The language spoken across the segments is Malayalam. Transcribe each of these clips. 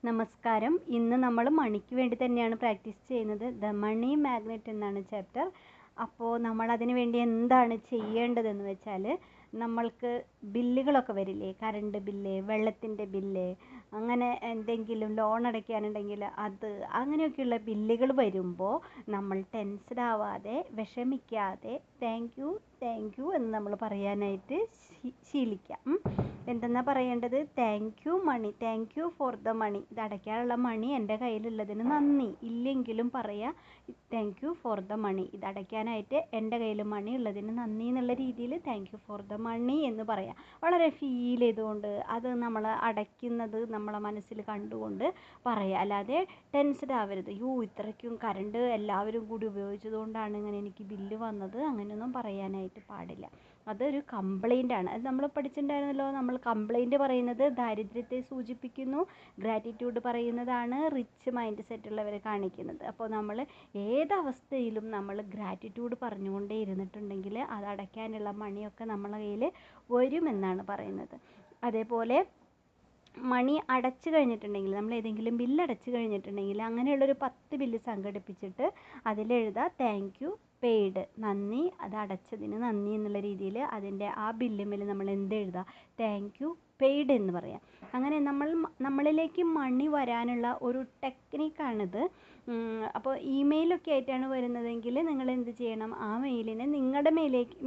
നമസ്കാരം. ഇന്ന് നമ്മൾ മണിക്ക് വേണ്ടി തന്നെയാണ് പ്രാക്ടീസ് ചെയ്യുന്നത്. ദ മണി മാഗ്നറ്റ് എന്നാണ് ചാപ്റ്റർ. അപ്പോൾ നമ്മൾ അതിന് വേണ്ടി എന്താണ് ചെയ്യേണ്ടതെന്ന് വെച്ചാൽ, നമ്മൾക്ക് ബില്ലുകളൊക്കെ വരില്ലേ, കറണ്ട് ബില്ല്, വെള്ളത്തിൻ്റെ ബില്ല്, അങ്ങനെ എന്തെങ്കിലും ലോൺ അടയ്ക്കാനുണ്ടെങ്കിൽ അത്, അങ്ങനെയൊക്കെയുള്ള ബില്ലുകൾ വരുമ്പോൾ നമ്മൾ ടെൻസ്ഡ് ആവാതെ വിഷമിക്കാതെ താങ്ക് യു എന്ന് നമ്മൾ പറയാനായിട്ട് ശീലിക്കാം. എന്തെന്നാ പറയേണ്ടത്? Thank you money, thank you for the money. ഇത് അടയ്ക്കാനുള്ള മണി എൻ്റെ കയ്യിലുള്ളതിന് നന്ദി. ഇല്ലെങ്കിലും പറയാം thank you for the money. ഇത് അടയ്ക്കാനായിട്ട് എൻ്റെ കയ്യിൽ മണി ഉള്ളതിന് നന്ദി എന്നുള്ള രീതിയിൽ thank you for the money എന്ന് പറയാം. വളരെ ഫീൽ ചെയ്തുകൊണ്ട് അത് നമ്മൾ അടയ്ക്കുന്നത് നമ്മളെ മനസ്സിൽ കണ്ടുകൊണ്ട് പറയാം. അല്ലാതെ ടെൻസ്ഡ് ആവരുത്. ഇത്രയ്ക്കും കറണ്ട് എല്ലാവരും കൂടി ഉപയോഗിച്ചതുകൊണ്ടാണ് ഇങ്ങനെ എനിക്ക് ബില്ല് വന്നത്, അങ്ങനെയൊന്നും പറയാനായിട്ട് പാടില്ല. അതൊരു കംപ്ലൈൻ്റ് ആണ്. അത് നമ്മൾ പഠിച്ചിട്ടുണ്ടായിരുന്നല്ലോ. നമ്മൾ കംപ്ലൈൻറ്റ് പറയുന്നത് ദാരിദ്ര്യത്തെ സൂചിപ്പിക്കുന്നു, ഗ്രാറ്റിറ്റ്യൂഡ് പറയുന്നതാണ് റിച്ച് മൈൻഡ് സെറ്റ് ഉള്ളവരെ കാണിക്കുന്നത്. അപ്പോൾ നമ്മൾ ഏതവസ്ഥയിലും നമ്മൾ ഗ്രാറ്റിറ്റ്യൂഡ് പറഞ്ഞുകൊണ്ടേ ഇരുന്നിട്ടുണ്ടെങ്കിൽ അത് അടയ്ക്കാനുള്ള മണിയൊക്കെ നമ്മളെ കയ്യിൽ വരുമെന്നാണ് പറയുന്നത്. അതേപോലെ മണി അടച്ചു കഴിഞ്ഞിട്ടുണ്ടെങ്കിൽ, നമ്മൾ ഏതെങ്കിലും ബില്ല് അടച്ചു കഴിഞ്ഞിട്ടുണ്ടെങ്കിൽ അങ്ങനെയുള്ളൊരു 10 ബില്ല് സംഘടിപ്പിച്ചിട്ട് അതിലെഴുതാം താങ്ക് യു പെയ്ഡ്, നന്ദി, അത് അടച്ചതിന് നന്ദി എന്നുള്ള രീതിയിൽ അതിൻ്റെ ആ ബില്ലുമേൽ നമ്മൾ എന്തെഴുതുക? താങ്ക് യു പെയ്ഡ് എന്ന് പറയാം. അങ്ങനെ നമ്മളിലേക്ക് മണി വരാനുള്ള ഒരു ടെക്നിക്കാണിത്. അപ്പോൾ ഇമെയിലൊക്കെ ആയിട്ടാണ് വരുന്നതെങ്കിൽ നിങ്ങൾ എന്ത് ചെയ്യണം? ആ മെയിലിനെ നിങ്ങളുടെ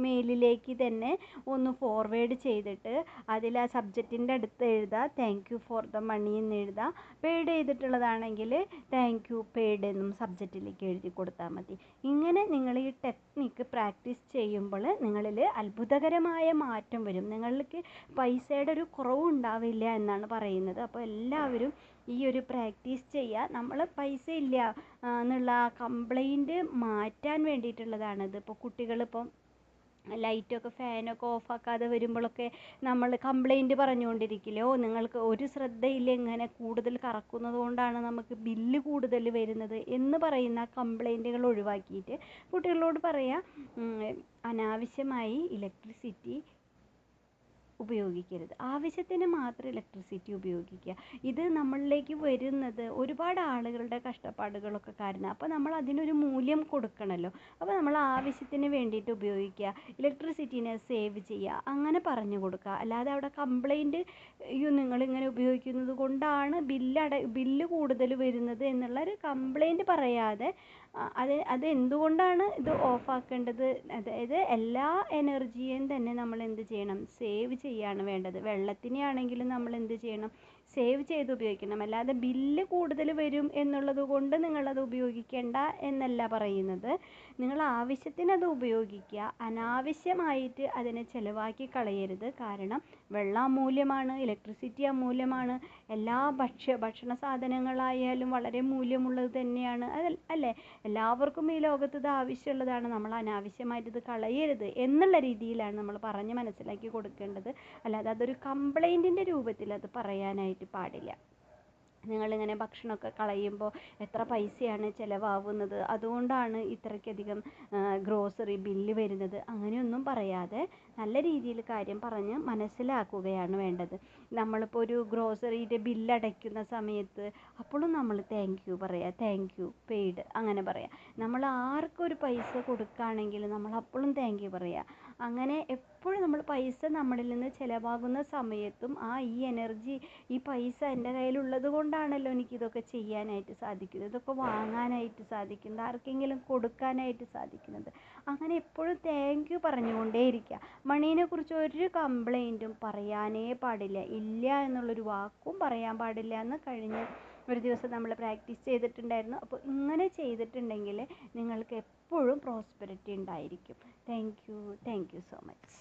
മെയിലിലേക്ക് തന്നെ ഒന്ന് ഫോർവേഡ് ചെയ്തിട്ട് അതിൽ ആ സബ്ജക്റ്റിൻ്റെ അടുത്ത് എഴുതുക thank you for the money എന്ന് എഴുതുക. പെയ്ഡ് ചെയ്തിട്ടുള്ളതാണെങ്കിൽ താങ്ക് യു പെയ്ഡ് എന്നും സബ്ജക്റ്റിലേക്ക് എഴുതി കൊടുത്താൽ മതി. ഇങ്ങനെ നിങ്ങൾ ഈ ടെക്നിക്ക് പ്രാക്ടീസ് ചെയ്യുമ്പോൾ നിങ്ങളിൽ അത്ഭുതകരമായ മാറ്റം വരും. നിങ്ങൾക്ക് പൈസയുടെ ഒരു കുറവുണ്ടാവില്ല എന്നാണ് പറയുന്നത്. അപ്പോൾ എല്ലാവരും ഈ ഒരു പ്രാക്ടീസ് ചെയ്യുക. നമ്മൾ പൈസ ഇല്ല എന്നുള്ള കംപ്ലൈൻറ്റ് മാറ്റാൻ വേണ്ടിയിട്ടുള്ളതാണിത്. ഇപ്പോൾ കുട്ടികളിപ്പം ലൈറ്റൊക്കെ ഫാനൊക്കെ ഓഫാക്കാതെ വരുമ്പോഴൊക്കെ നമ്മൾ കംപ്ലൈൻറ്റ് പറഞ്ഞുകൊണ്ടിരിക്കില്ലേ, നിങ്ങൾക്ക് ഒരു ശ്രദ്ധയില്ല, ഇങ്ങനെ കൂടുതൽ കറക്കുന്നത് കൊണ്ടാണ് നമുക്ക് ബില്ല് കൂടുതൽ വരുന്നത് എന്ന് പറയുന്ന കംപ്ലൈൻറ്റുകൾ ഒഴിവാക്കിയിട്ട് കുട്ടികളോട് പറയാം അനാവശ്യമായി ഇലക്ട്രിസിറ്റി ഉപയോഗിക്കരുത്. ആവശ്യത്തിന് മാത്രം ഇലക്ട്രിസിറ്റി ഉപയോഗിക്കുക. ഇത് നമ്മളിലേക്ക് വരുന്നത് ഒരുപാട് ആളുകളുടെ കഷ്ടപ്പാടുകളൊക്കെ കാരണം. അപ്പോൾ നമ്മൾ അതിനൊരു മൂല്യം കൊടുക്കണമല്ലോ. അപ്പോൾ നമ്മൾ ആവശ്യത്തിന് വേണ്ടിയിട്ട് ഉപയോഗിക്കുക, ഇലക്ട്രിസിറ്റീനെ സേവ് ചെയ്യുക, അങ്ങനെ പറഞ്ഞു കൊടുക്കുക. അല്ലാതെ അവിടെ കംപ്ലൈൻറ്റ് നിങ്ങളിങ്ങനെ ഉപയോഗിക്കുന്നത് കൊണ്ടാണ് ബില്ല് കൂടുതൽ വരുന്നത് എന്നുള്ളൊരു കംപ്ലൈൻറ്റ് പറയാതെ അത് എന്തുകൊണ്ടാണ് ഇത് ഓഫാക്കേണ്ടത്, അതായത് എല്ലാ എനർജിയും തന്നെ നമ്മൾ എന്ത് ചെയ്യണം? സേവ് ചെയ്യാണ് വേണ്ടത്. വെള്ളത്തിനെയാണെങ്കിലും നമ്മൾ എന്ത് ചെയ്യണം? സേവ് ചെയ്ത് ഉപയോഗിക്കണം. അല്ലാതെ ബില്ല് കൂടുതൽ വരും എന്നുള്ളത് കൊണ്ട് നിങ്ങളത് ഉപയോഗിക്കേണ്ട എന്നല്ല പറയുന്നത്. നിങ്ങൾ ആവശ്യത്തിന് അത് ഉപയോഗിക്കുക, അനാവശ്യമായിട്ട് അതിനെ ചിലവാക്കി കളയരുത്. കാരണം വെള്ളം അമൂല്യമാണ്, ഇലക്ട്രിസിറ്റി അമൂല്യമാണ്, എല്ലാ ഭക്ഷണ സാധനങ്ങളായാലും വളരെ മൂല്യമുള്ളത് തന്നെയാണ്, അല്ലേ? എല്ലാവർക്കും ഈ ലോകത്ത് ഇത് ആവശ്യമുള്ളതാണ്. നമ്മൾ അനാവശ്യമായിട്ട് ഇത് കളയരുത് എന്നുള്ള രീതിയിലാണ് നമ്മൾ പറഞ്ഞ് മനസ്സിലാക്കി കൊടുക്കേണ്ടത്. അല്ലാതെ അതൊരു കംപ്ലൈൻറ്റിൻ്റെ രൂപത്തിൽ അത് പറയാനായിട്ട് പാടില്ല. നിങ്ങളിങ്ങനെ ഭക്ഷണമൊക്കെ കളയുമ്പോൾ എത്ര പൈസയാണ് ചിലവാകുന്നത്, അതുകൊണ്ടാണ് ഇത്രയ്ക്കധികം ഗ്രോസറി ബില്ല് വരുന്നത്, അങ്ങനെയൊന്നും പറയാതെ നല്ല രീതിയിൽ കാര്യം പറഞ്ഞ് മനസ്സിലാക്കുകയാണ് വേണ്ടത്. നമ്മളിപ്പോൾ ഒരു ഗ്രോസറിയുടെ ബില്ല് അടയ്ക്കുന്ന സമയത്ത് അപ്പോഴും നമ്മൾ താങ്ക് യു പറയാം, താങ്ക് യു പെയ്ഡ് അങ്ങനെ പറയാം. നമ്മൾ ആർക്കൊരു പൈസ കൊടുക്കുകയാണെങ്കിൽ നമ്മൾ അപ്പോഴും താങ്ക് യു പറയാം. അങ്ങനെ എപ്പോഴും നമ്മൾ പൈസ നമ്മളിൽ നിന്ന് ചിലവാകുന്ന സമയത്തും ഈ എനർജി, ഈ പൈസ എൻ്റെ കയ്യിലുള്ളത് കൊണ്ടാണല്ലോ എനിക്കിതൊക്കെ ചെയ്യാനായിട്ട് സാധിക്കുന്നത്, ഇതൊക്കെ വാങ്ങാനായിട്ട് സാധിക്കുന്നത്, ആർക്കെങ്കിലും കൊടുക്കാനായിട്ട് സാധിക്കുന്നത്. അങ്ങനെ എപ്പോഴും താങ്ക് യു പറഞ്ഞുകൊണ്ടേയിരിക്കുക. മണീനെ കുറിച്ച് ഒരു കംപ്ലൈൻറ്റും പറയാനേ പാടില്ല. ഇല്ല എന്നുള്ളൊരു വാക്കും പറയാൻ പാടില്ല എന്ന് കഴിഞ്ഞ ഒരു ദിവസം നമ്മൾ പ്രാക്ടീസ് ചെയ്തിട്ടുണ്ടായിരുന്നു. അപ്പോൾ ഇങ്ങനെ ചെയ്തിട്ടുണ്ടെങ്കിൽ നിങ്ങൾക്ക് എപ്പോഴും പ്രോസ്പെരിറ്റി ഉണ്ടായിരിക്കും. Thank you so much.